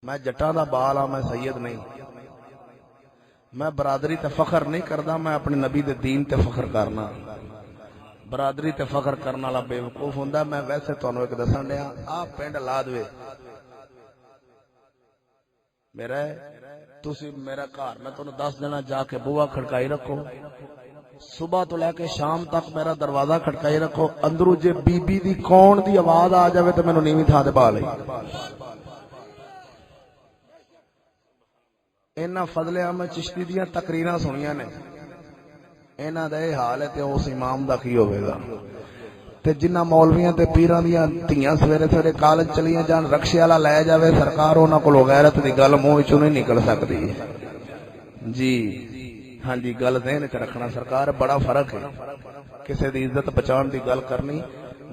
میں جٹاں دا بال ہاں، میں سید نہیں۔ میں برادری تے فخر نہیں کردا، میں اپنے نبی دے دین تے فخر کرنا۔ برادری تے فخر کرنے والا بے وقوف ہوندا۔ میں ویسے تانوں ایک دسن دیا، آ پنڈ لادوے میرا ہے، تسی میرا گھر میں تانوں دس دینا، جا کے بوا کھڑکائی رکھو، صبح تو لے کے شام تک میرا دروازہ کھڑکائی رکھو، اندروں جے بی بی دی کون دی آواز آ جاوے تو مینوں نیویں تھاں تے پا لئی۔ اینا فضل احمد چشتی دیاں تقریراں سنیاں نے، اینا دا اے حال ہے تے اس امام دا کی ہوئے گا؟ تے جنہ مولویاں تے پیراں دیاں تیاں سویرے سویرے کالج چلیاں جان، رکشے والا لے جاوے، سرکار انہاں کولوں غیرت دی گل منہ وچوں نہیں نکل سکدی۔ جی ہاں جی، گل ذہن وچ رکھنا، سرکار بڑا فرق ہے کسے دی عزت بچان دی گل کرنی۔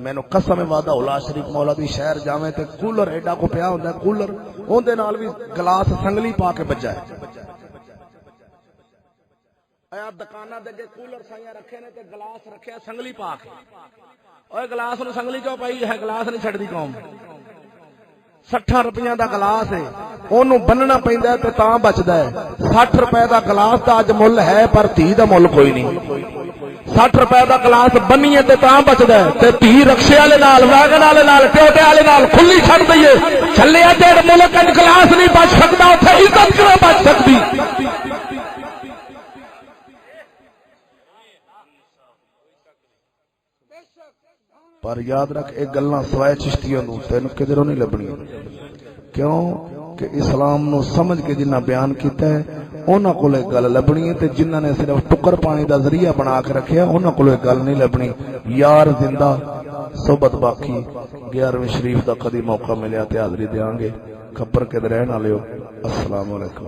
مینوں قسم وعدہ اولا شریف مولا دی شہر جاویں تے کولر ایڈا کو پیا ہوندا ہے، کولر اون دے نال بھی گلاس سنگلی پا کے بجا ہے۔ اے دکاناں دے اگے کولر سائیاں رکھے نے تے گلاس رکھیا سنگلی پا کے۔ اوے گلاس نو سنگلی کیوں پائی ہے؟ گلاس نہیں چھڑدی قوم۔ 60 روپیاں دا گلاس ہے، اونوں بننا پیندا ہے تے تاں بچدا ہے۔ 60 روپے دا گلاس دا اج مل ہے پر دھی دا مل کوئی نہیں۔ 60 روپے دا گلاس بنیے تے تاں بچدا ہے تے دھی رکشے والے نال، ویگن والے نال، ٹوٹے والے نال کھلی چھڈ دئیے، چھلیا جڑ ملک وچ گلاس نہیں بچ سکدا، اوتھے عزت کیوں بچ سکدی؟ پر یاد رکھ، ایک گلاں سوائے چشتیاں نو تینوں کدھروں نہیں لبنی، کیوں کہ اسلام نو سمجھ کے جنہ بیان کیتا ہے انہاں کول ایک گل لبنی ہے، تے جنہاں نے صرف ٹکر پانی دا ذریعہ بنا کے رکھیا انہاں کول ایک گل نہیں لبنی۔ یار زندہ صحبت باقی، 11ویں شریف دا کدی موقع ملیا تے حاضری دیاں گے۔ کھپر کے رہن والےو، السلام علیکم۔